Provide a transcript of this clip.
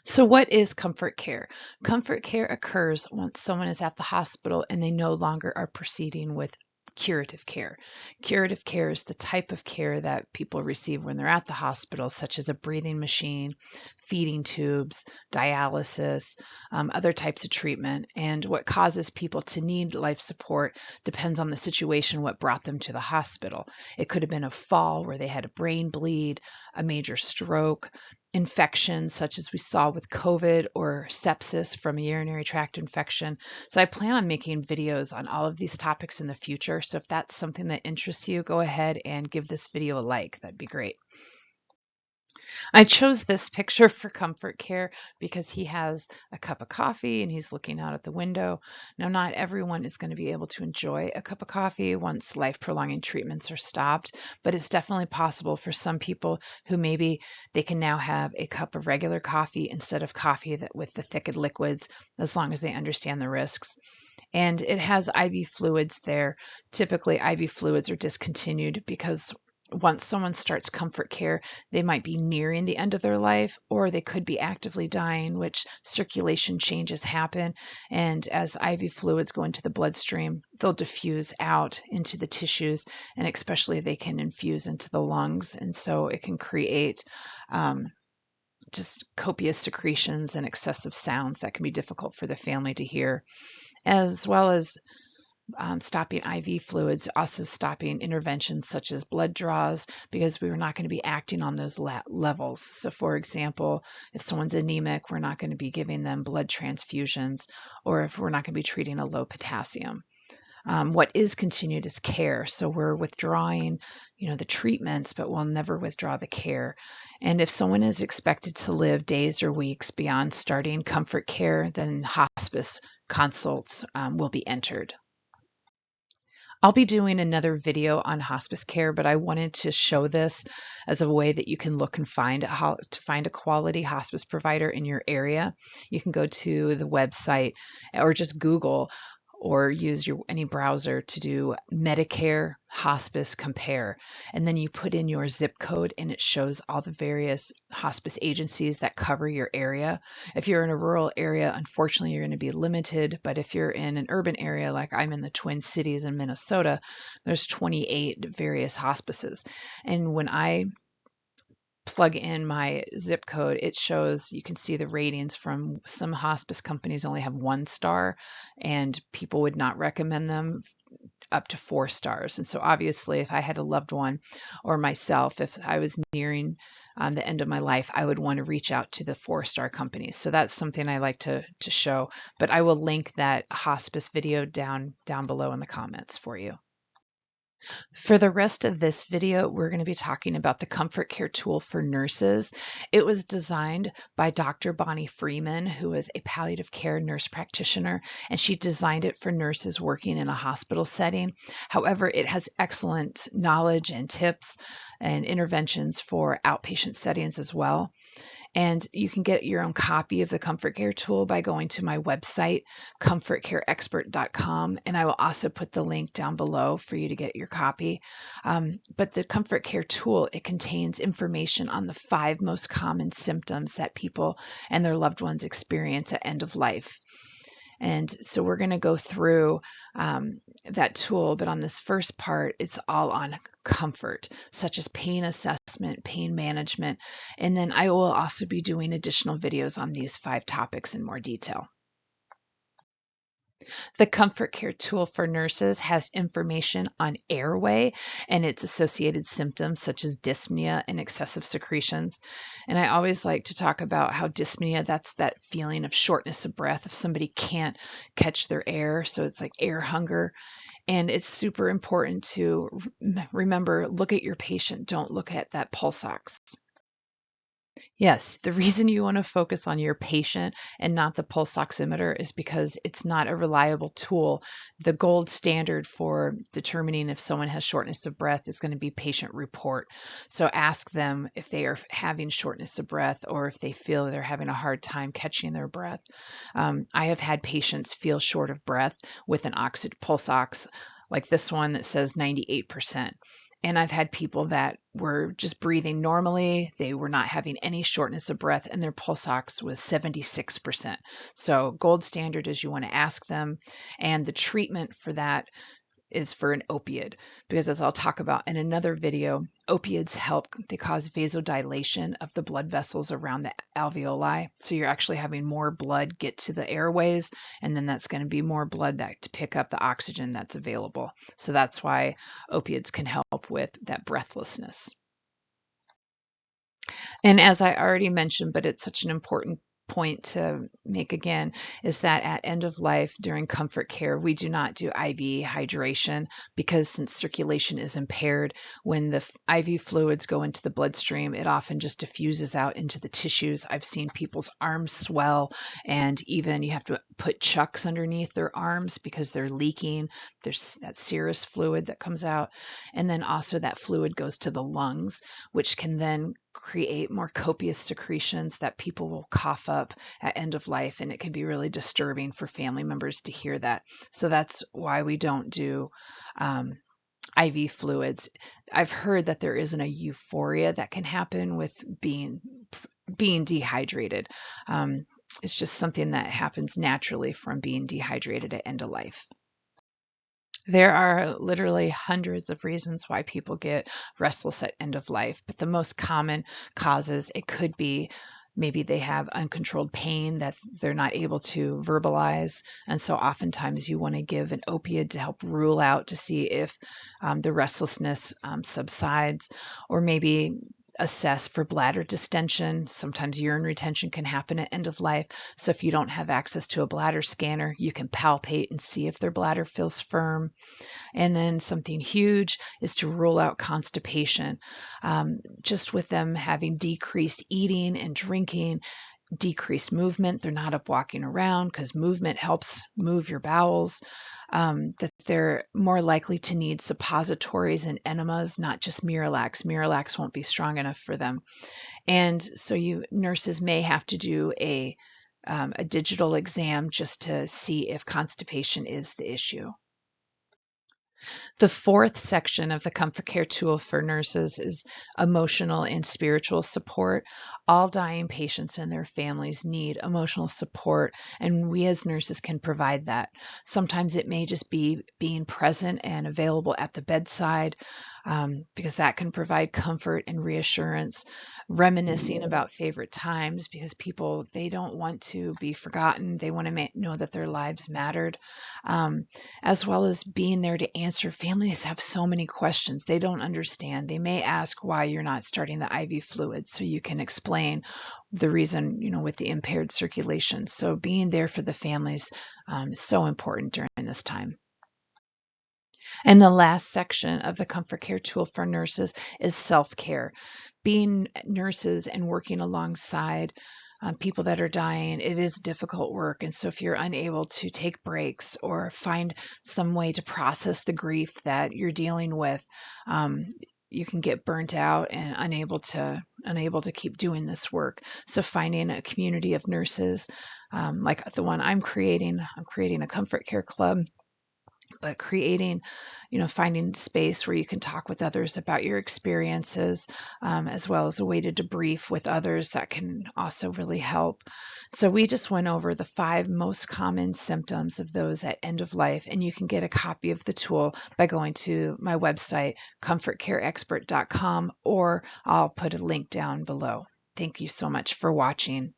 So, what is comfort care? Comfort care occurs once someone is at the hospital and they no longer are proceeding with curative care. Curative care is the type of care that people receive when they're at the hospital, such as a breathing machine, feeding tubes, dialysis, other types of treatment. And what causes people to need life support depends on the situation, what brought them to the hospital. It could have been a fall where they had a brain bleed, a major stroke, infections such as we saw with COVID or sepsis from a urinary tract infection. So I plan on making videos on all of these topics in the future. So if that's something that interests you, go ahead and give this video a like. That'd be great. I chose this picture for comfort care because he has a cup of coffee and he's looking out at the window. Now, not everyone is going to be able to enjoy a cup of coffee once life-prolonging treatments are stopped, but it's definitely possible for some people who maybe they can now have a cup of regular coffee instead of coffee that with the thickened liquids, as long as they understand the risks. And it has IV fluids there. Typically, IV fluids are discontinued because once someone starts comfort care, they might be nearing the end of their life, or they could be actively dying, which circulation changes happen. And as IV fluids go into the bloodstream, they'll diffuse out into the tissues, and especially they can infuse into the lungs. And so it can create just copious secretions and excessive sounds that can be difficult for the family to hear, as well as stopping IV fluids, also stopping interventions such as blood draws, because we were not going to be acting on those levels. So for example, if someone's anemic, we're not going to be giving them blood transfusions, or if we're not going to be treating a low potassium. What is continued is care. So we're withdrawing, the treatments, but we'll never withdraw the care. And if someone is expected to live days or weeks beyond starting comfort care, then hospice consults will be entered. I'll be doing another video on hospice care, but I wanted to show this as a way that you can look and find a quality hospice provider in your area. You can go to the website or just Google or use any browser to do Medicare Hospice Compare. And then you put in your zip code and it shows all the various hospice agencies that cover your area. If you're in a rural area, unfortunately, you're going to be limited. But if you're in an urban area, like I'm in the Twin Cities in Minnesota, there's 28 various hospices. And when I plug in my zip code, it shows, you can see the ratings from some hospice companies only have 1 star, and people would not recommend them up to 4 stars. And so obviously, if I had a loved one or myself, if I was nearing the end of my life, I would want to reach out to the 4-star companies. So that's something I like to show, but I will link that hospice video down below in the comments for you. For the rest of this video, we're going to be talking about the comfort care tool for nurses. It was designed by Dr. Bonnie Freeman, who is a palliative care nurse practitioner, and she designed it for nurses working in a hospital setting. However, it has excellent knowledge and tips and interventions for outpatient settings as well. And you can get your own copy of the Comfort Care tool by going to my website, comfortcareexpert.com, and I will also put the link down below for you to get your copy. But the Comfort Care tool, it contains information on the 5 most common symptoms that people and their loved ones experience at end of life. And so we're going to go through that tool, but on this first part, it's all on comfort, such as pain assessment, pain management, and then I will also be doing additional videos on these 5 topics in more detail. The Comfort Care tool for nurses has information on airway and its associated symptoms such as dyspnea and excessive secretions. And I always like to talk about how dyspnea, that's that feeling of shortness of breath if somebody can't catch their air. So it's like air hunger. And it's super important to remember, look at your patient. Don't look at that pulse ox. Yes, the reason you want to focus on your patient and not the pulse oximeter is because it's not a reliable tool. The gold standard for determining if someone has shortness of breath is going to be patient report. So ask them if they are having shortness of breath or if they feel they're having a hard time catching their breath. I have had patients feel short of breath with an pulse ox like this one that says 98%. And I've had people that were just breathing normally. They were not having any shortness of breath, and their pulse ox was 76%. So gold standard is you want to ask them. And the treatment for that is for an opioid, because as I'll talk about in another video, opioids help, they cause vasodilation of the blood vessels around the alveoli. So you're actually having more blood get to the airways, and then that's going to be more blood that to pick up the oxygen that's available. So that's why opioids can help with that breathlessness. And as I already mentioned, but it's such an important point to make again, is that at end of life during comfort care, we do not do IV hydration, because since circulation is impaired, when the IV fluids go into the bloodstream, it often just diffuses out into the tissues. I've seen people's arms swell, and even you have to put chucks underneath their arms because they're leaking. There's that serous fluid that comes out, and then also that fluid goes to the lungs, which can then create more copious secretions that people will cough up at end of life, and it can be really disturbing for family members to hear that. So that's why we don't do IV fluids. I've heard that there isn't a euphoria that can happen with being dehydrated. It's just something that happens naturally from being dehydrated at end of life. There are literally hundreds of reasons why people get restless at end of life, but the most common causes, it could be maybe they have uncontrolled pain that they're not able to verbalize. And so oftentimes you want to give an opioid to help rule out, to see if the restlessness subsides, or maybe assess for bladder distension. Sometimes urine retention can happen at end of life. So if you don't have access to a bladder scanner, you can palpate and see if their bladder feels firm. And then something huge is to rule out constipation. Just with them having decreased eating and drinking, decreased movement, they're not up walking around because movement helps move your bowels. That they're more likely to need suppositories and enemas, not just Miralax. Miralax won't be strong enough for them. And so nurses may have to do a digital exam just to see if constipation is the issue. The fourth section of the comfort care tool for nurses is emotional and spiritual support. All dying patients and their families need emotional support, and we as nurses can provide that. Sometimes it may just be being present and available at the bedside, because that can provide comfort and reassurance. Reminiscing about favorite times, because people, they don't want to be forgotten. They want to know that their lives mattered, as well as being there to answer. Families have so many questions. They don't understand. They may ask why you're not starting the IV fluid, so you can explain the reason, with the impaired circulation. So being there for the families is so important during this time. And the last section of the comfort care tool for nurses is self-care. Being nurses and working alongside people that are dying, it is difficult work. And so if you're unable to take breaks or find some way to process the grief that you're dealing with, you can get burnt out and unable to keep doing this work. So finding a community of nurses, like the one I'm creating a comfort care club, but creating, finding space where you can talk with others about your experiences, as well as a way to debrief with others, that can also really help. So we just went over the 5 most common symptoms of those at end of life, and you can get a copy of the tool by going to my website, comfortcareexpert.com, or I'll put a link down below. Thank you so much for watching.